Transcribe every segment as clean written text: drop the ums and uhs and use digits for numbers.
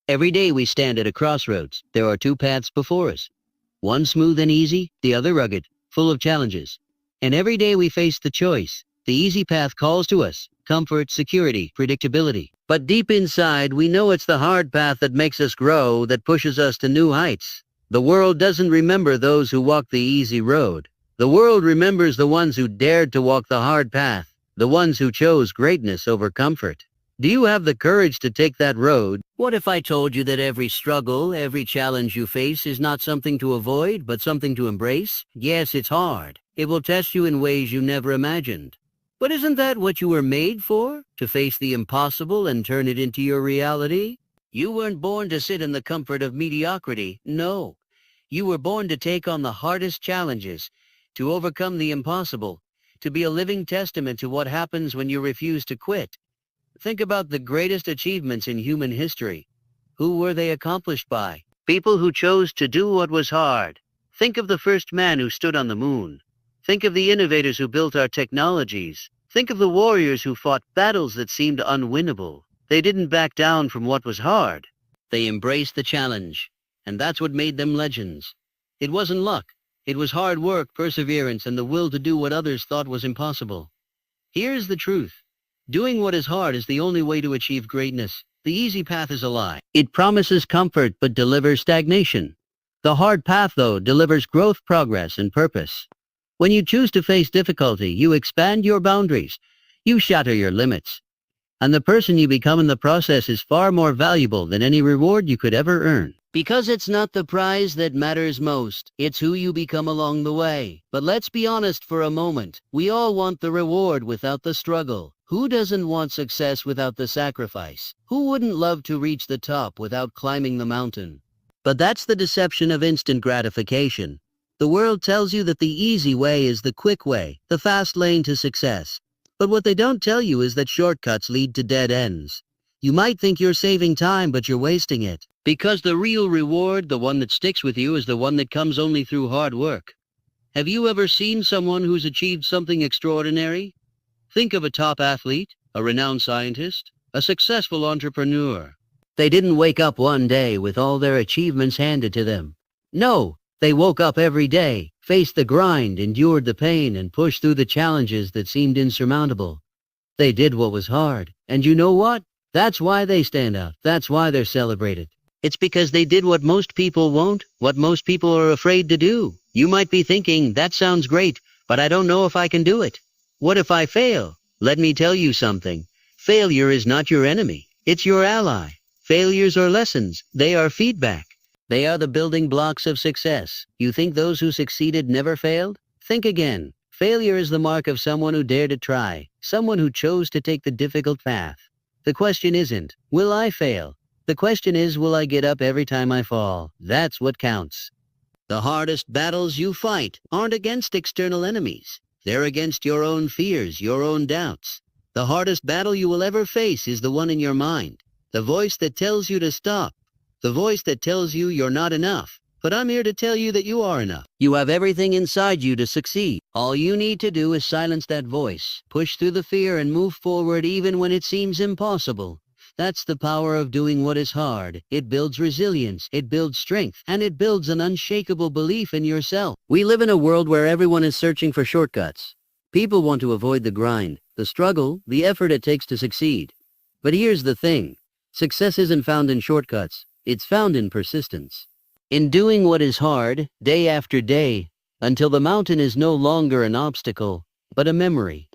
Every day we stand at a crossroads. There are two paths before us. One smooth and easy, the other rugged, full of challenges. And every day we face the choice. The easy path calls to us, comfort, security, predictability. But deep inside, we know it's the hard path that makes us grow, that pushes us to new heights. The world doesn't remember those who walk the easy road. The world remembers the ones who dared to walk the hard path, the ones who chose greatness over comfort. Do you have the courage to take that road? What if I told you that every struggle, every challenge you face is not something to avoid, but something to embrace? Yes, it's hard. It will test you in ways you never imagined. But isn't that what you were made for? To face the impossible and turn it into your reality? You weren't born to sit in the comfort of mediocrity. No. You were born to take on the hardest challenges, to overcome the impossible, to be a living testament to what happens when you refuse to quit. Think about the greatest achievements in human history. Who were they accomplished by? People who chose to do what was hard. Think of the first man who stood on the moon. Think of the innovators who built our technologies. Think of the warriors who fought battles that seemed unwinnable. They didn't back down from what was hard. They embraced the challenge, and that's what made them legends. It wasn't luck. It was hard work, perseverance, and the will to do what others thought was impossible. Here's the truth. Doing what is hard is the only way to achieve greatness. The easy path is a lie. It promises comfort but delivers stagnation. The hard path, though, delivers growth, progress, and purpose. When you choose to face difficulty, you expand your boundaries. You shatter your limits. And the person you become in the process is far more valuable than any reward you could ever earn. Because it's not the prize that matters most, it's who you become along the way. But let's be honest for a moment. We all want the reward without the struggle. Who doesn't want success without the sacrifice? Who wouldn't love to reach the top without climbing the mountain? But that's the deception of instant gratification. The world tells you that the easy way is the quick way, the fast lane to success. But what they don't tell you is that shortcuts lead to dead ends. You might think you're saving time, but you're wasting it. Because the real reward, the one that sticks with you, is the one that comes only through hard work. Have you ever seen someone who's achieved something extraordinary? Think of a top athlete, a renowned scientist, a successful entrepreneur. They didn't wake up one day with all their achievements handed to them. No, they woke up every day, faced the grind, endured the pain, and pushed through the challenges that seemed insurmountable. They did what was hard, and you know what? That's why they stand out. That's why they're celebrated. It's because they did what most people won't, what most people are afraid to do. You might be thinking, that sounds great, but I don't know if I can do it. What if I fail? Let me tell you something. Failure is not your enemy. It's your ally. Failures are lessons. They are feedback. They are the building blocks of success. You think those who succeeded never failed? Think again. Failure is the mark of someone who dared to try, someone who chose to take the difficult path. The question isn't, will I fail? The question is, will I get up every time I fall? That's what counts. The hardest battles you fight aren't against external enemies. They're against your own fears, your own doubts. The hardest battle you will ever face is the one in your mind. The voice that tells you to stop. The voice that tells you you're not enough. But I'm here to tell you that you are enough. You have everything inside you to succeed. All you need to do is silence that voice, push through the fear, and move forward even when it seems impossible. That's the power of doing what is hard. It builds resilience, it builds strength, and it builds an unshakable belief in yourself. We live in a world where everyone is searching for shortcuts. People want to avoid the grind, the struggle, the effort it takes to succeed. But here's the thing. Success isn't found in shortcuts. It's found in persistence. In doing what is hard, day after day, until the mountain is no longer an obstacle, but a memory.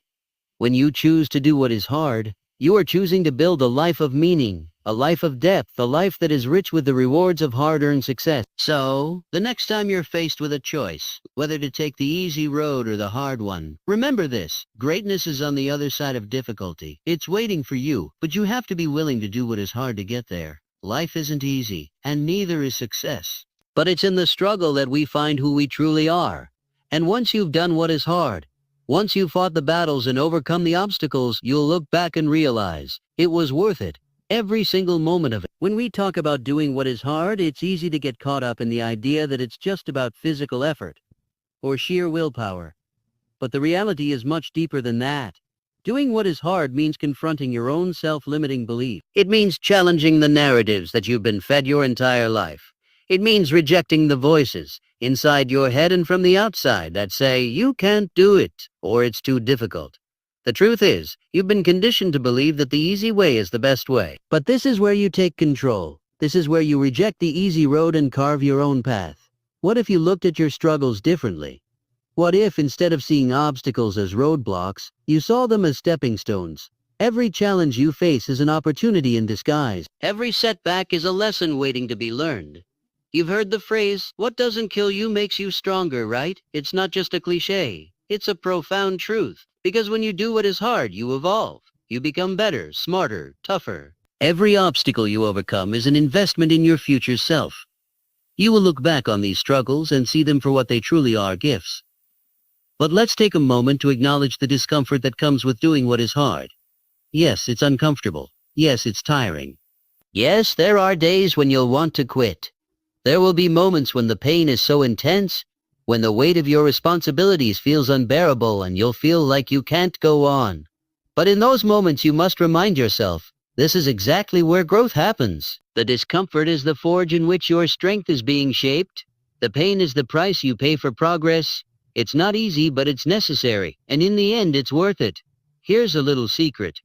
When you choose to do what is hard, you are choosing to build a life of meaning, a life of depth, a life that is rich with the rewards of hard-earned success. So, the next time you're faced with a choice, whether to take the easy road or the hard one, remember this: greatness is on the other side of difficulty. It's waiting for you, but you have to be willing to do what is hard to get there. Life isn't easy, and neither is success. But it's in the struggle that we find who we truly are. And once you've done what is hard, once you've fought the battles and overcome the obstacles, you'll look back and realize it was worth it. Every single moment of it. When we talk about doing what is hard, it's easy to get caught up in the idea that it's just about physical effort or sheer willpower. But the reality is much deeper than that. Doing what is hard means confronting your own self-limiting belief. It means challenging the narratives that you've been fed your entire life. It means rejecting the voices inside your head and from the outside that say, you can't do it, or it's too difficult. The truth is, you've been conditioned to believe that the easy way is the best way. But this is where you take control. This is where you reject the easy road and carve your own path. What if you looked at your struggles differently? What if, instead of seeing obstacles as roadblocks, you saw them as stepping stones? Every challenge you face is an opportunity in disguise. Every setback is a lesson waiting to be learned. You've heard the phrase, what doesn't kill you makes you stronger, right? It's not just a cliche. It's a profound truth. Because when you do what is hard, you evolve. You become better, smarter, tougher. Every obstacle you overcome is an investment in your future self. You will look back on these struggles and see them for what they truly are, gifts. But let's take a moment to acknowledge the discomfort that comes with doing what is hard. Yes, it's uncomfortable. Yes, it's tiring. Yes, there are days when you'll want to quit. There will be moments when the pain is so intense, when the weight of your responsibilities feels unbearable and you'll feel like you can't go on. But in those moments you must remind yourself, this is exactly where growth happens. The discomfort is the forge in which your strength is being shaped. The pain is the price you pay for progress. It's not easy, but it's necessary, and in the end, it's worth it. Here's a little secret.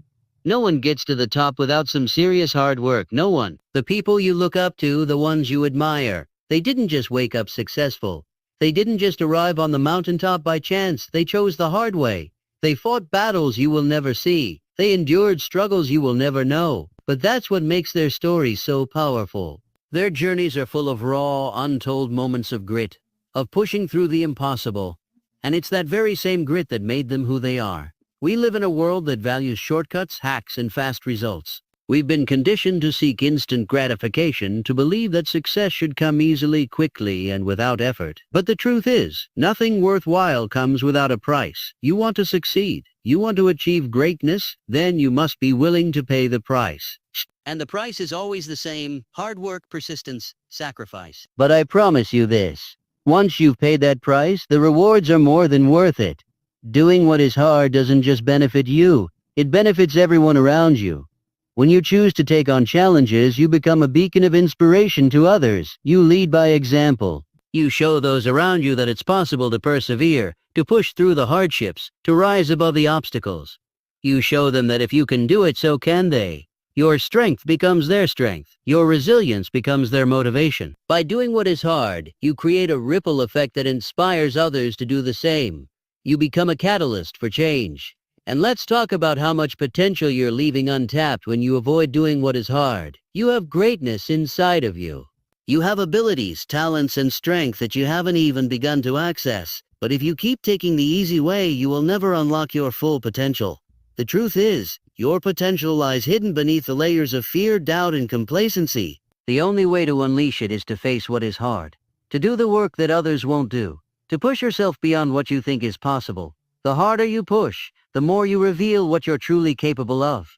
No one gets to the top without some serious hard work, no one. The people you look up to, the ones you admire, they didn't just wake up successful. They didn't just arrive on the mountaintop by chance, they chose the hard way. They fought battles you will never see. They endured struggles you will never know. But that's what makes their stories so powerful. Their journeys are full of raw, untold moments of grit, of pushing through the impossible. And it's that very same grit that made them who they are. We live in a world that values shortcuts, hacks, and fast results. We've been conditioned to seek instant gratification, to believe that success should come easily, quickly, and without effort. But the truth is, nothing worthwhile comes without a price. You want to succeed, you want to achieve greatness, then you must be willing to pay the price. And the price is always the same: hard work, persistence, sacrifice. But I promise you this. Once you've paid that price, the rewards are more than worth it. Doing what is hard doesn't just benefit you, it benefits everyone around you. When you choose to take on challenges, you become a beacon of inspiration to others. You lead by example. You show those around you that it's possible to persevere, to push through the hardships, to rise above the obstacles. You show them that if you can do it, so can they. Your strength becomes their strength. Your resilience becomes their motivation. By doing what is hard, you create a ripple effect that inspires others to do the same. You become a catalyst for change. And let's talk about how much potential you're leaving untapped when you avoid doing what is hard. You have greatness inside of you. You have abilities, talents, and strength that you haven't even begun to access. But if you keep taking the easy way, you will never unlock your full potential. The truth is, your potential lies hidden beneath the layers of fear, doubt, and complacency. The only way to unleash it is to face what is hard, to do the work that others won't do, to push yourself beyond what you think is possible. The harder you push, the more you reveal what you're truly capable of.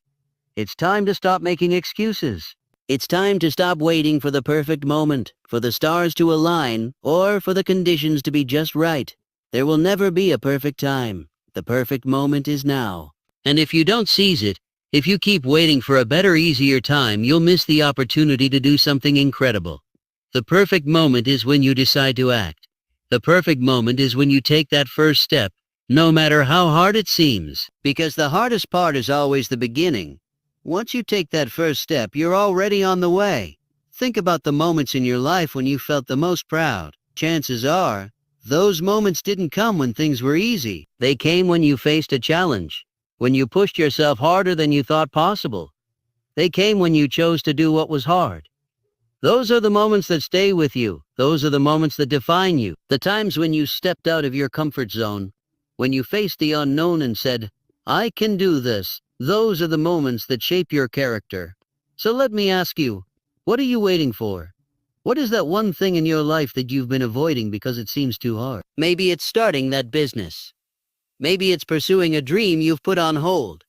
It's time to stop making excuses. It's time to stop waiting for the perfect moment, for the stars to align, or for the conditions to be just right. There will never be a perfect time. The perfect moment is now. And if you don't seize it, if you keep waiting for a better, easier time, you'll miss the opportunity to do something incredible. The perfect moment is when you decide to act. The perfect moment is when you take that first step, no matter how hard it seems. Because the hardest part is always the beginning. Once you take that first step, you're already on the way. Think about the moments in your life when you felt the most proud. Chances are, those moments didn't come when things were easy. They came when you faced a challenge, when you pushed yourself harder than you thought possible. They came when you chose to do what was hard. Those are the moments that stay with you. Those are the moments that define you. The times when you stepped out of your comfort zone, when you faced the unknown and said, I can do this. Those are the moments that shape your character. So let me ask you, what are you waiting for? What is that one thing in your life that you've been avoiding because it seems too hard? Maybe it's starting that business. Maybe it's pursuing a dream you've put on hold.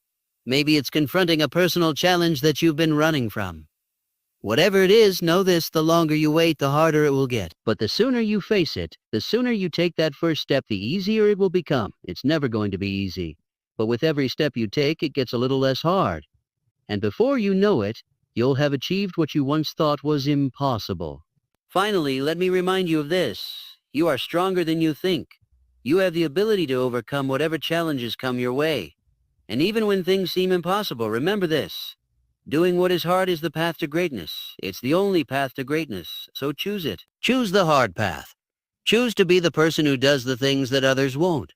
Maybe it's confronting a personal challenge that you've been running from. Whatever it is, know this: the longer you wait, the harder it will get. But the sooner you face it, the sooner you take that first step, the easier it will become. It's never going to be easy. But with every step you take, it gets a little less hard. And before you know it, you'll have achieved what you once thought was impossible. Finally, let me remind you of this. You are stronger than you think. You have the ability to overcome whatever challenges come your way. And even when things seem impossible, remember this. Doing what is hard is the path to greatness. It's the only path to greatness, so choose it. Choose the hard path. Choose to be the person who does the things that others won't.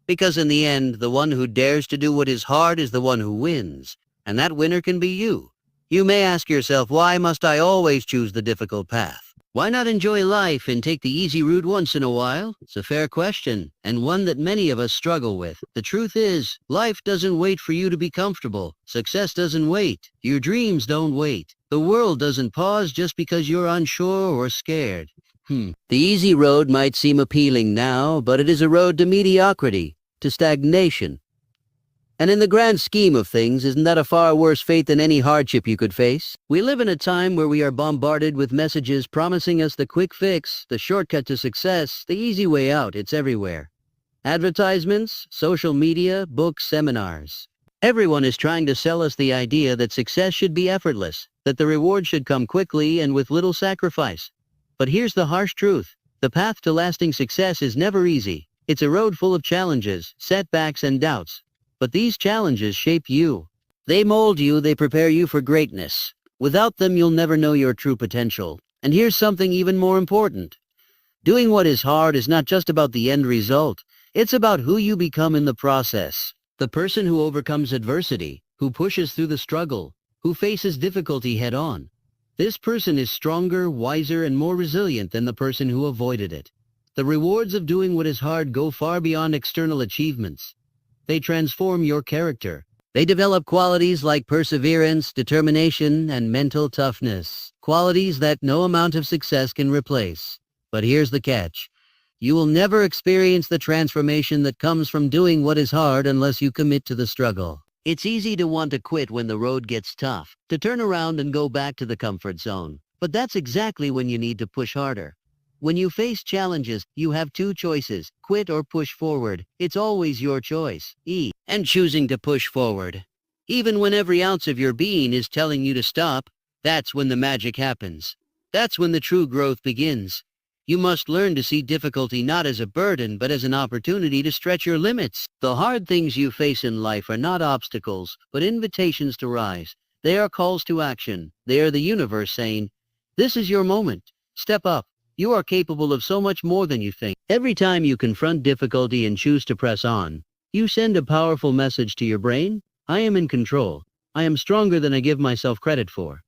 Because in the end, the one who dares to do what is hard is the one who wins. And that winner can be you. You may ask yourself, why must I always choose the difficult path? Why not enjoy life and take the easy route once in a while? It's a fair question, and one that many of us struggle with. The truth is, life doesn't wait for you to be comfortable. Success doesn't wait. Your dreams don't wait. The world doesn't pause just because you're unsure or scared. The easy road might seem appealing now, but it is a road to mediocrity, to stagnation. And in the grand scheme of things, isn't that a far worse fate than any hardship you could face? We live in a time where we are bombarded with messages promising us the quick fix, the shortcut to success, the easy way out. It's everywhere. Advertisements, social media, books, seminars. Everyone is trying to sell us the idea that success should be effortless, that the reward should come quickly and with little sacrifice. But here's the harsh truth. The path to lasting success is never easy. It's a road full of challenges, setbacks, and doubts. But these challenges shape you. They mold you, they prepare you for greatness. Without them, you'll never know your true potential. And here's something even more important. Doing what is hard is not just about the end result. It's about who you become in the process. The person who overcomes adversity, who pushes through the struggle, who faces difficulty head-on. This person is stronger, wiser, and more resilient than the person who avoided it. The rewards of doing what is hard go far beyond external achievements. They transform your character. They develop qualities like perseverance, determination, and mental toughness. Qualities that no amount of success can replace. But here's the catch. You will never experience the transformation that comes from doing what is hard unless you commit to the struggle. It's easy to want to quit when the road gets tough, to turn around and go back to the comfort zone. But that's exactly when you need to push harder. When you face challenges, you have two choices, quit or push forward. It's always your choice. And choosing to push forward. Even when every ounce of your being is telling you to stop, that's when the magic happens. That's when the true growth begins. You must learn to see difficulty not as a burden, but as an opportunity to stretch your limits. The hard things you face in life are not obstacles, but invitations to rise. They are calls to action. They are the universe saying, this is your moment. Step up. You are capable of so much more than you think. Every time you confront difficulty and choose to press on, you send a powerful message to your brain. I am in control. I am stronger than I give myself credit for.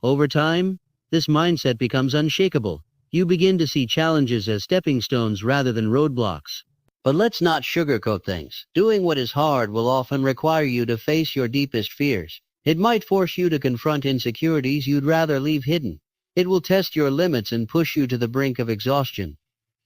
Over time, this mindset becomes unshakable. You begin to see challenges as stepping stones rather than roadblocks. But let's not sugarcoat things. Doing what is hard will often require you to face your deepest fears. It might force you to confront insecurities you'd rather leave hidden. It will test your limits and push you to the brink of exhaustion.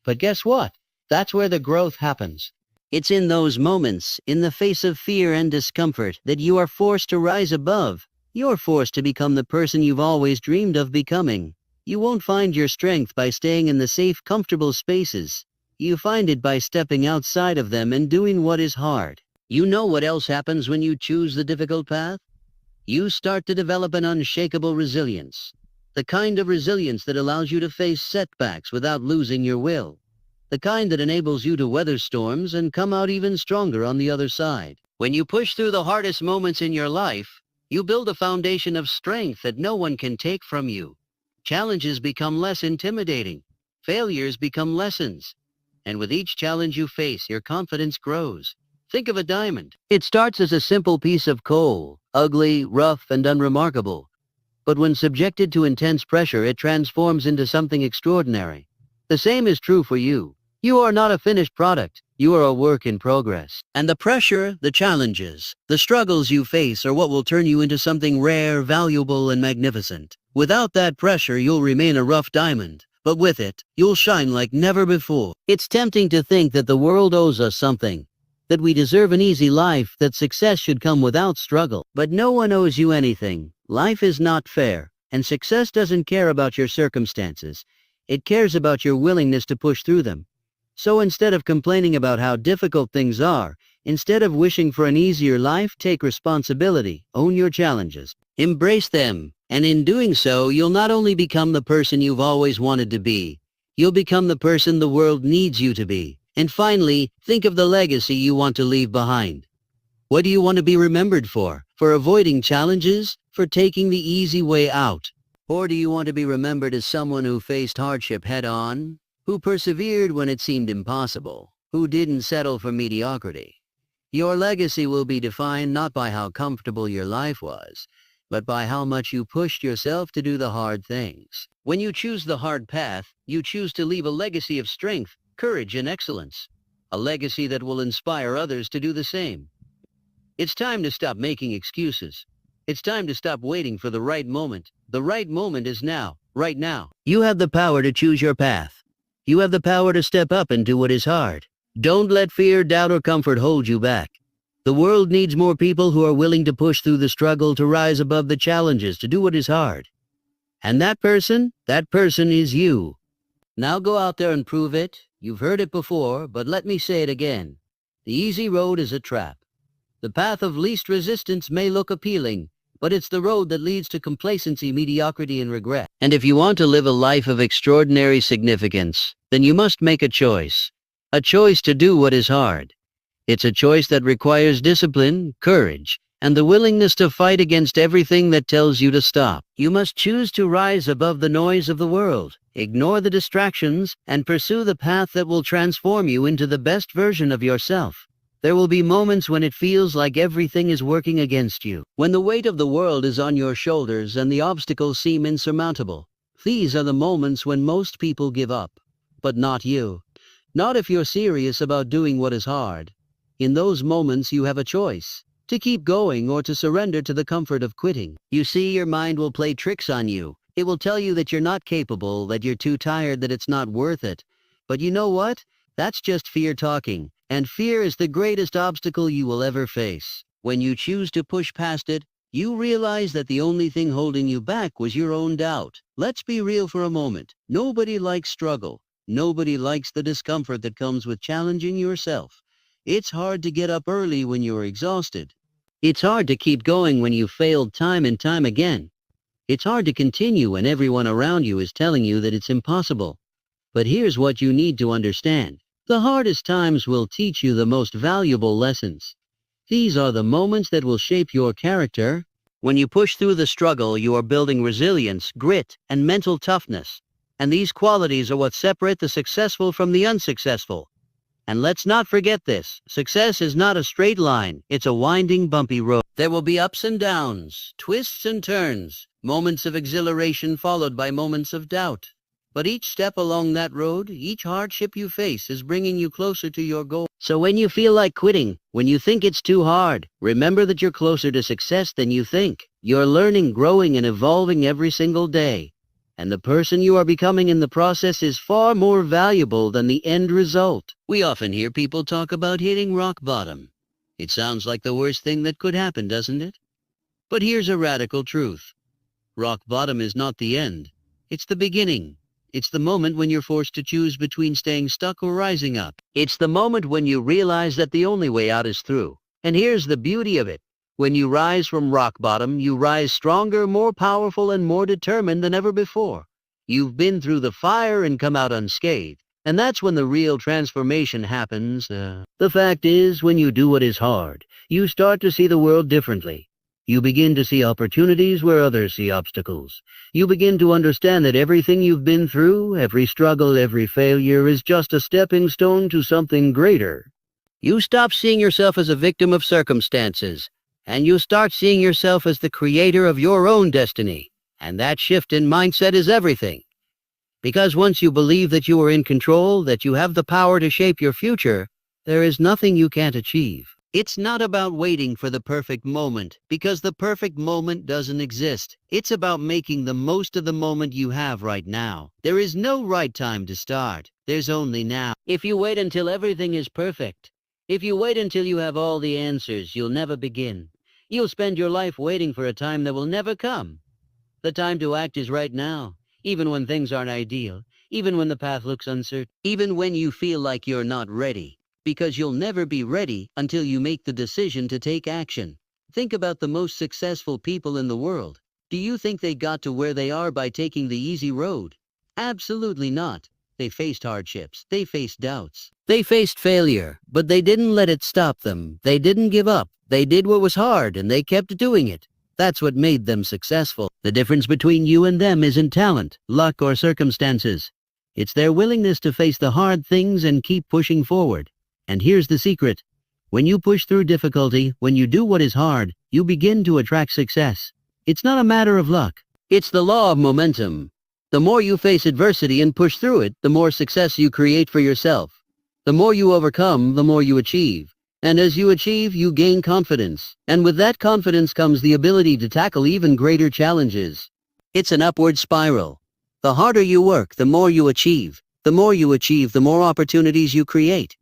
But guess what? That's where the growth happens. It's in those moments, in the face of fear and discomfort, that you are forced to rise above. You're forced to become the person you've always dreamed of becoming. You won't find your strength by staying in the safe, comfortable spaces. You find it by stepping outside of them and doing what is hard. You know what else happens when you choose the difficult path? You start to develop an unshakable resilience. The kind of resilience that allows you to face setbacks without losing your will. The kind that enables you to weather storms and come out even stronger on the other side. When you push through the hardest moments in your life, you build a foundation of strength that no one can take from you. Challenges become less intimidating. Failures become lessons. And with each challenge you face, your confidence grows. Think of a diamond. It starts as a simple piece of coal, ugly, rough, and unremarkable. But when subjected to intense pressure, it transforms into something extraordinary. The same is true for you. You are not a finished product. You are a work in progress. And the pressure, the challenges, the struggles you face are what will turn you into something rare, valuable, and magnificent. Without that pressure, you'll remain a rough diamond. But with it, you'll shine like never before. It's tempting to think that the world owes us something, that we deserve an easy life, that success should come without struggle. But no one owes you anything. Life is not fair, and success doesn't care about your circumstances. It cares about your willingness to push through them. So instead of complaining about how difficult things are, Instead of wishing for an easier life, take responsibility, own your challenges, embrace them, and in doing so, you'll not only become the person you've always wanted to be, you'll become the person the world needs you to be. And finally, think of the legacy you want to leave behind. What do you want to be remembered for? For avoiding challenges? For taking the easy way out? Or do you want to be remembered as someone who faced hardship head-on? Who persevered when it seemed impossible? Who didn't settle for mediocrity? Your legacy will be defined not by how comfortable your life was, but by how much you pushed yourself to do the hard things. When you choose the hard path, you choose to leave a legacy of strength, courage, and excellence. A legacy that will inspire others to do the same. It's time to stop making excuses. It's time to stop waiting for the right moment. The right moment is now, right now. You have the power to choose your path. You have the power to step up and do what is hard. Don't let fear, doubt, or comfort hold you back. The world needs more people who are willing to push through the struggle, to rise above the challenges, to do what is hard. And that person is you. Now go out there and prove it. You've heard it before, but let me say it again. The easy road is a trap. The path of least resistance may look appealing, but it's the road that leads to complacency, mediocrity, and regret. And if you want to live a life of extraordinary significance, then you must make a choice. A choice to do what is hard. It's a choice that requires discipline, courage, and the willingness to fight against everything that tells you to stop. You must choose to rise above the noise of the world, ignore the distractions, and pursue the path that will transform you into the best version of yourself. There will be moments when it feels like everything is working against you, when the weight of the world is on your shoulders and the obstacles seem insurmountable. These are the moments when most people give up. But not you. Not if you're serious about doing what is hard. In those moments you have a choice, to keep going or to surrender to the comfort of quitting. You see, your mind will play tricks on you. It will tell you that you're not capable, that you're too tired, that it's not worth it. But you know what? That's just fear talking. And fear is the greatest obstacle you will ever face. When you choose to push past it, you realize that the only thing holding you back was your own doubt. Let's be real for a moment. Nobody likes struggle. Nobody likes the discomfort that comes with challenging yourself. It's hard to get up early when you're exhausted. It's hard to keep going when you've failed time and time again. It's hard to continue when everyone around you is telling you that it's impossible. But here's what you need to understand. The hardest times will teach you the most valuable lessons. These are the moments that will shape your character. When you push through the struggle, you are building resilience, grit, and mental toughness. And these qualities are what separate the successful from the unsuccessful. And let's not forget this. Success is not a straight line. It's a winding, bumpy road. There will be ups and downs, twists and turns, moments of exhilaration followed by moments of doubt. But each step along that road, each hardship you face is bringing you closer to your goal. So when you feel like quitting, when you think it's too hard, remember that you're closer to success than you think. You're learning, growing, and evolving every single day. And the person you are becoming in the process is far more valuable than the end result. We often hear people talk about hitting rock bottom. It sounds like the worst thing that could happen, doesn't it? But here's a radical truth. Rock bottom is not the end. It's the beginning. It's the moment when you're forced to choose between staying stuck or rising up. It's the moment when you realize that the only way out is through. And here's the beauty of it. When you rise from rock bottom, you rise stronger, more powerful, and more determined than ever before. You've been through the fire and come out unscathed. And that's when the real transformation happens. The fact is, when you do what is hard, you start to see the world differently. You begin to see opportunities where others see obstacles. You begin to understand that everything you've been through, every struggle, every failure is just a stepping stone to something greater. You stop seeing yourself as a victim of circumstances, and you start seeing yourself as the creator of your own destiny. And that shift in mindset is everything. Because once you believe that you are in control, that you have the power to shape your future, there is nothing you can't achieve. It's not about waiting for the perfect moment, because the perfect moment doesn't exist. It's about making the most of the moment you have right now. There is no right time to start. There's only now. If you wait until everything is perfect, if you wait until you have all the answers, you'll never begin. You'll spend your life waiting for a time that will never come. The time to act is right now, even when things aren't ideal, even when the path looks uncertain, even when you feel like you're not ready. because you'll never be ready until you make the decision to take action. Think about the most successful people in the world. Do you think they got to where they are by taking the easy road? Absolutely not. They faced hardships. They faced doubts. They faced failure, but they didn't let it stop them. They didn't give up. They did what was hard, and they kept doing it. That's what made them successful. The difference between you and them isn't talent, luck, or circumstances. It's their willingness to face the hard things and keep pushing forward. And here's the secret. When you push through difficulty, when you do what is hard, you begin to attract success. It's not a matter of luck. It's the law of momentum. The more you face adversity and push through it, the more success you create for yourself. The more you overcome, the more you achieve. And as you achieve, you gain confidence. And with that confidence comes the ability to tackle even greater challenges. It's an upward spiral. The harder you work, the more you achieve. The more you achieve, the more opportunities you create.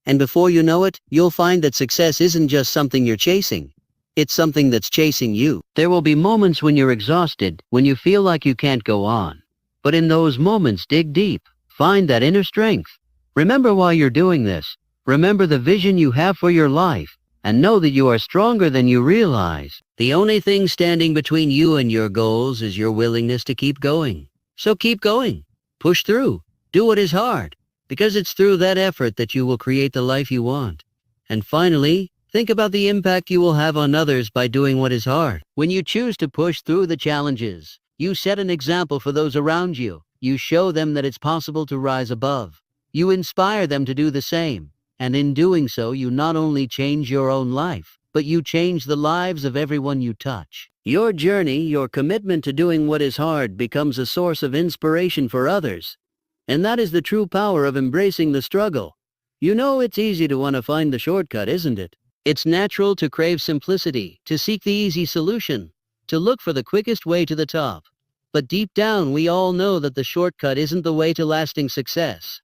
And before you know it, you'll find that success isn't just something you're chasing. It's something that's chasing you. There will be moments when you're exhausted, when you feel like you can't go on. But in those moments, dig deep. Find that inner strength. Remember why you're doing this. Remember the vision you have for your life. And know that you are stronger than you realize. The only thing standing between you and your goals is your willingness to keep going. So keep going. Push through. Do what is hard. Because it's through that effort that you will create the life you want. And finally, think about the impact you will have on others by doing what is hard. When you choose to push through the challenges, you set an example for those around you. You show them that it's possible to rise above. You inspire them to do the same. And in doing so, you not only change your own life, but you change the lives of everyone you touch. Your journey, your commitment to doing what is hard becomes a source of inspiration for others. And that is the true power of embracing the struggle. You know, it's easy to want to find the shortcut, isn't it? It's natural to crave simplicity, to seek the easy solution, to look for the quickest way to the top. But deep down, we all know that the shortcut isn't the way to lasting success.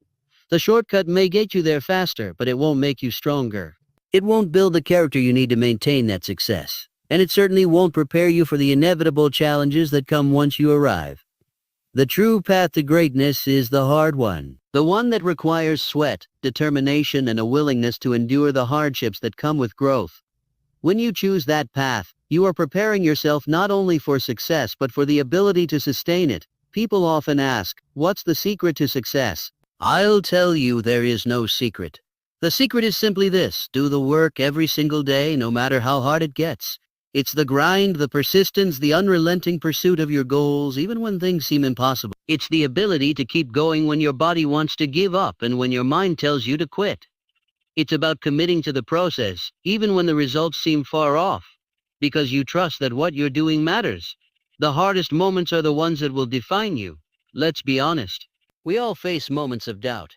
The shortcut may get you there faster, but it won't make you stronger. It won't build the character you need to maintain that success. And it certainly won't prepare you for the inevitable challenges that come once you arrive. The true path to greatness is the hard one. The one that requires sweat, determination, and a willingness to endure the hardships that come with growth. When you choose that path, you are preparing yourself not only for success but for the ability to sustain it. People often ask, what's the secret to success? I'll tell you, there is no secret. The secret is simply this: do the work every single day, no matter how hard it gets. It's the grind, the persistence, the unrelenting pursuit of your goals, even when things seem impossible. It's the ability to keep going when your body wants to give up and when your mind tells you to quit. It's about committing to the process, even when the results seem far off, because you trust that what you're doing matters. The hardest moments are the ones that will define you. Let's be honest. We all face moments of doubt.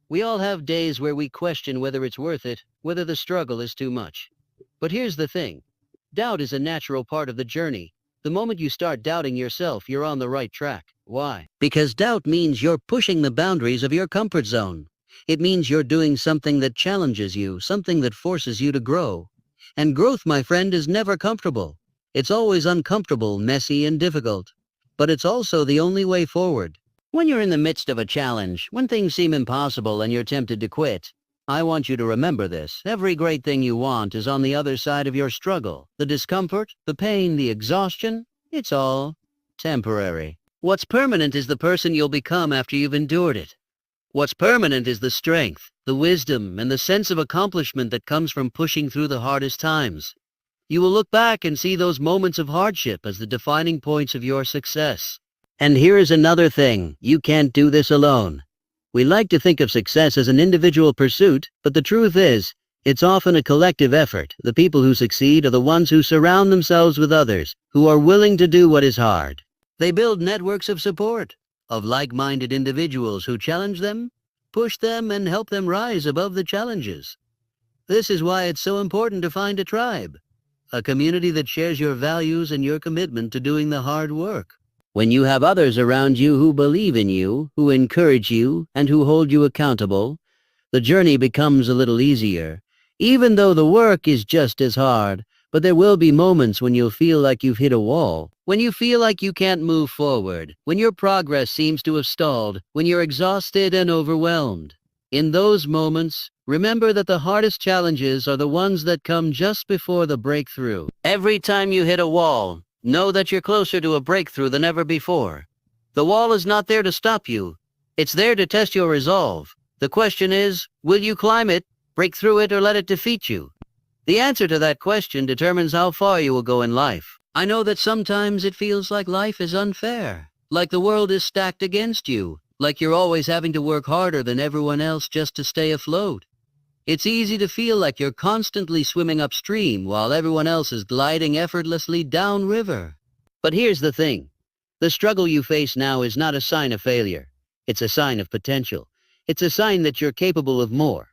We all have days where we question whether it's worth it, whether the struggle is too much. But here's the thing. Doubt is a natural part of the journey. The moment you start doubting yourself, you're on the right track. Why? Because doubt means you're pushing the boundaries of your comfort zone. It means you're doing something that challenges you, something that forces you to grow. And growth, my friend, is never comfortable. It's always uncomfortable, messy, and difficult. But it's also the only way forward. When you're in the midst of a challenge, when things seem impossible and you're tempted to quit, I want you to remember this. Every great thing you want is on the other side of your struggle. The discomfort, the pain, the exhaustion, it's all temporary. What's permanent is the person you'll become after you've endured it. What's permanent is the strength, the wisdom, and the sense of accomplishment that comes from pushing through the hardest times. You will look back and see those moments of hardship as the defining points of your success. And here is another thing. You can't do this alone. We like to think of success as an individual pursuit, but the truth is, it's often a collective effort. The people who succeed are the ones who surround themselves with others, who are willing to do what is hard. They build networks of support, of like-minded individuals who challenge them, push them, and help them rise above the challenges. This is why it's so important to find a tribe, a community that shares your values and your commitment to doing the hard work. When you have others around you who believe in you, who encourage you, and who hold you accountable, the journey becomes a little easier, even though the work is just as hard. But there will be moments when you'll feel like you've hit a wall, when you feel like you can't move forward, when your progress seems to have stalled, when you're exhausted and overwhelmed. In those moments, Remember that the hardest challenges are the ones that come just before the breakthrough. Every time you hit a wall, know that you're closer to a breakthrough than ever before. The wall is not there to stop you. It's there to test your resolve. The question is, will you climb it, break through it, or let it defeat you? The answer to that question determines how far you will go in life. I know that sometimes it feels like life is unfair, like the world is stacked against you, like you're always having to work harder than everyone else just to stay afloat. It's easy to feel like you're constantly swimming upstream while everyone else is gliding effortlessly downriver. But here's the thing. The struggle you face now is not a sign of failure. It's a sign of potential. It's a sign that you're capable of more.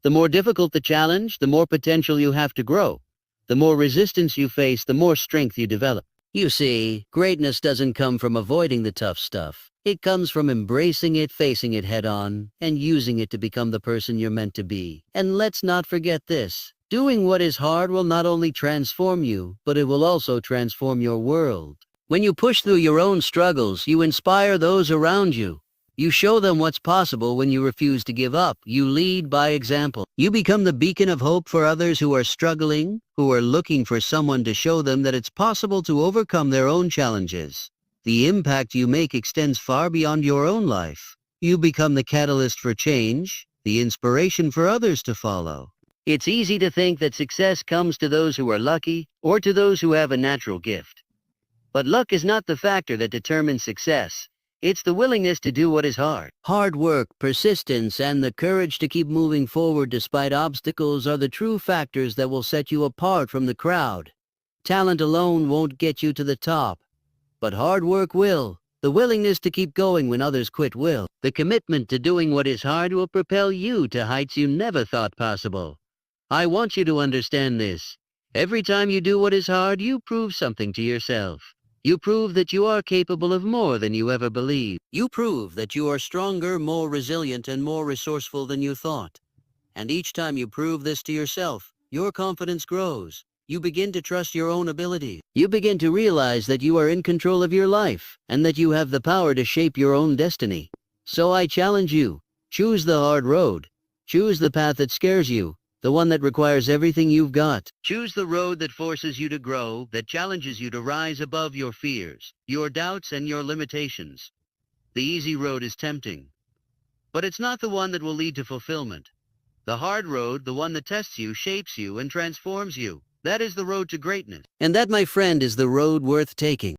The more difficult the challenge, the more potential you have to grow. The more resistance you face, the more strength you develop. You see, greatness doesn't come from avoiding the tough stuff. It comes from embracing it, facing it head on, and using it to become the person you're meant to be. And let's not forget this. Doing what is hard will not only transform you, but it will also transform your world. When you push through your own struggles, you inspire those around you. You show them what's possible when you refuse to give up. You lead by example. You become the beacon of hope for others who are struggling, who are looking for someone to show them that it's possible to overcome their own challenges. The impact you make extends far beyond your own life. You become the catalyst for change, the inspiration for others to follow. It's easy to think that success comes to those who are lucky or to those who have a natural gift. But luck is not the factor that determines success. It's the willingness to do what is hard. Hard work, persistence, and the courage to keep moving forward despite obstacles are the true factors that will set you apart from the crowd. Talent alone won't get you to the top, but hard work will. The willingness to keep going when others quit will. The commitment to doing what is hard will propel you to heights you never thought possible. I want you to understand this. Every time you do what is hard, you prove something to yourself. You prove that you are capable of more than you ever believed. You prove that you are stronger, more resilient, and more resourceful than you thought. And each time you prove this to yourself, your confidence grows. You begin to trust your own abilities. You begin to realize that you are in control of your life, and that you have the power to shape your own destiny. So I challenge you, choose the hard road. Choose the path that scares you, the one that requires everything you've got. Choose the road that forces you to grow, that challenges you to rise above your fears, your doubts, and your limitations. The easy road is tempting, but it's not the one that will lead to fulfillment. The hard road, the one that tests you, shapes you, and transforms you, that is the road to greatness. And that, my friend, is the road worth taking.